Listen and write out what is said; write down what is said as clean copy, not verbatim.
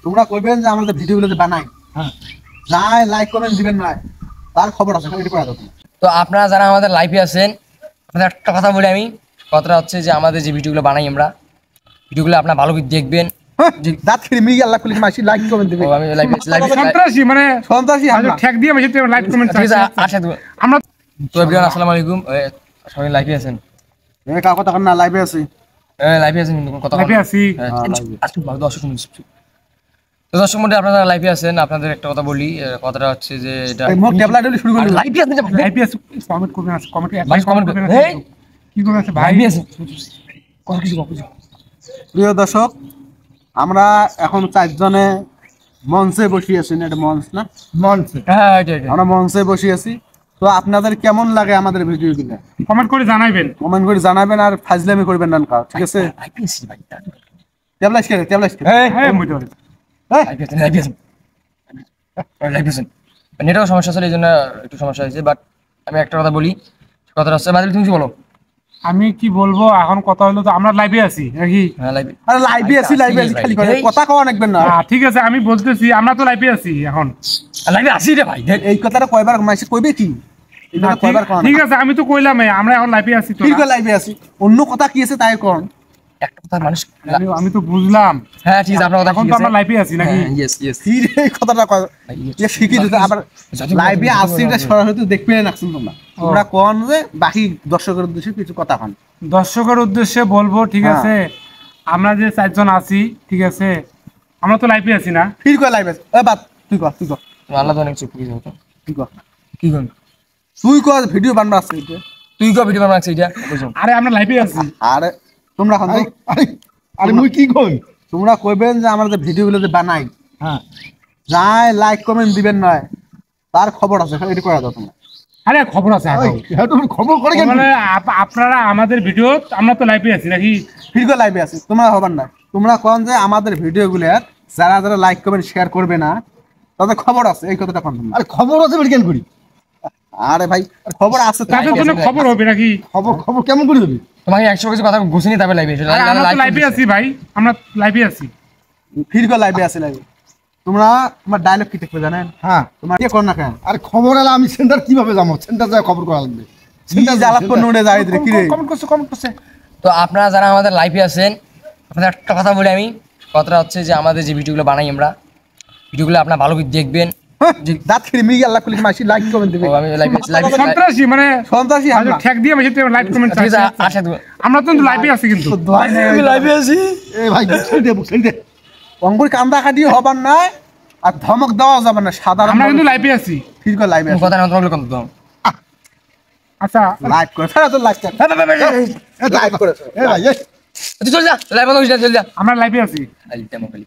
তোমরা কইবেন যে আমাদের ভিডিওগুলো যে বানাই, হ্যাঁ, যাই লাইক কমেন্ট দিবেন না, তার খবর আছে এটা করে দাও। তো আপনারা যারা আমাদের লাইভে আছেন, আপনাদের একটা কথা বলি আমি, কথাটা হচ্ছে যে আমাদের যে ভিডিওগুলো বানাই আমরা, ভিডিওগুলো আপনারা ভালো করে দেখবেন। দাঁত খেয়ে মিগে আল্লাহ কুলি মাসি লাইক কমেন্ট দিবেন। আমি লাইভ সন্ত্রাসী মানে সন্ত্রাসী আমরা ঠেক দিয়ে মাসি লাইভ কমেন্ট আশা আমরা। তো এভরিওয়ান আসসালামু আলাইকুম, সবাই লাইভে আছেন? কার কথা না লাইভে আছি, লাইভে আছেন, কথা লাইভে আছি। দর্শক তো দর্শক মধ্যে আপনারা লাইভে আছেন, আপনাদের একটা কথা বলি, কথাটা হচ্ছে যে এটা মোট ট্যাবলেট শুরু করব। লাইভে আছেন, লাইভে আছি, কমেন্ট করবেন, কমেন্ট ভাই কমেন্ট করবেন, কি করে আছে ভাই? লাইভে আছেন কথা কিছু প্রিয় দর্শক, আমরা এখন 4 জনে মঞ্চে বসে আছি, না এটা মঞ্চ না? মঞ্চে, হ্যাঁ এটা আমরা মঞ্চে বসে আছি। তো আপনাদের কেমন লাগে আমাদের ভিডিওগুলো কমেন্ট করে জানাবেন, কমেন্ট করে জানাবেন, আর ফাজলামি করবেন না কাউ, ঠিক আছে? লাইভে আছি ভাই, ট্যাবলেট কে ট্যাবলেট হ্যাঁ মুই ধরে লাইভে আছেন। নেটওয়ার্ক সমস্যা ছিল, এই জন্য একটু সমস্যা হয়েছে। বাট আমি একটা কথা বলি, কথাটা হচ্ছে মাঝে তুমি কি বলো? আমি কি বলবো এখন? কথা হলো তো আমরা লাইভে আছি নাকি? হ্যাঁ লাইভে, আরে লাইভে আছি খালি করে কথা কওয়া লাগবেন না। ঠিক আছে, আমি বলতেছি আমরা তো লাইভে আছি এখন। লাইভে আসি রে ভাই, এই কথাটা কয়বার মাইসে কইবে কি? এই কথা কয়বার কোন? ঠিক আছে, আমি তো কইলাম আমরা এখন লাইভে আছি। তো ঠিক আছে, লাইভে আছি, অন্য কথা কি আছে তাই কোন? একটা কথা মানুষ, আমি তো বুঝলাম। হ্যাঁ ঠিক আছে, আপনার কথা এখন তো আমরা লাইভে আছি নাকি? ইয়েস ইয়েস, কি রে এই কথাটা কয় এ শিখি দিতে আবার লাইভে আসছি, এটা সরাসরি দেখবে না তোমরা। তোমরা কোন যে বাকি দর্শকের উদ্দেশ্যে কিছু কথা কোন। দর্শকের উদ্দেশ্যে বলবো, ঠিক আছে, আমরা যে 4 জন আছি, ঠিক আছে, আমরা তো লাইভে আছি না? ঠিক কয় লাইভে এ বাত তুই কর আল্লাহ তো অনেক চুপ করে যাও। তুই কর কি কোন তুই কর ভিডিও বানাবা আছে এটা, তুই কো ভিডিও বানাচ্ছিস এটা বুঝুন? আরে আমরা লাইভে আছি। আরে তোমরা কোন আরে মুই কি কই, তোমরা কইবেন যে আমাদের ভিডিওগুলো যে বানাই, হ্যাঁ, যাই লাইক কমেন্ট দিবেন না, তার খবর আছে এটা করে দাও তোমরা। আরে খবর আছে, তুমি খবর করে কেন? মানে আপনারা আমাদের ভিডিও, আমরা তো লাইভে আছি নাকি? ঠিক লাইভে আছি, তোমরা হবার না। তোমরা কোন যে আমাদের ভিডিওগুলো যারা যারা লাইক কমেন্ট শেয়ার করবে না, তাদের খবর আছে, এই কথাটা কোন? আরে খবর আছে কেন করি? আরে ভাই খবর আছে, তাদের জন্য খবর হবে নাকি? খবর কেমন করে হবে? তোমাকে 100 কিছু কথা গুছিয়ে তবে লাইভে এসে। আমরা তো লাইভে আছি ভাই, আমরা লাইভে আছি। ঠিক লাইভে আছি লাইভে। তোমরা তোমার ডায়লগ কি দেখবে জানেন? হ্যাঁ, তোমার কি কর না কেন? আরে খবর এলে আমি সেন্টার কিভাবে যাবো? সেন্টার যায় খবর করা লাগবে। সেন্টার জ্বালাপ করে উড়ে যায় রে কি রে? কমেন্ট করছে। তো আপনারা যারা আমাদের লাইভে আছেন, আপনাদের একটা কথা বলি আমি, কথাটা হচ্ছে যে আমাদের যে ভিডিওগুলো বানাই আমরা, ভিডিওগুলো আপনারা ভালো করে দেখবেন। দাঁত খেয়ে মিগে আল্লাহ কুলি মাসি লাইক কমেন্ট দিবেন। আমি লাইভে সন্ত্রাসী মানে সন্ত্রাসী আমরা ঠেক দিয়ে মাসি লাইভ কমেন্ট। আশা আমরা তো লাইভে আছি কিন্তু। আমি লাইভে আছি। এই ভাই সেন্টার অঙ্গুর কান্দা কাটিয়ে হবার না, আর ধমক দেওয়া যাবে না সাধারণ। আমরা কিন্তু লাইভে আছি। ঠিক লাইভে আছি। কথা না তোমাকে কত দাও। আচ্ছা লাইক করে ফেরা তো লাইক করে। লাইভ করেছে। এই ভাই তুই চল যা, লাইভ বন্ধ করে চল যা। আমরা লাইভে আছি। আইতে মকলি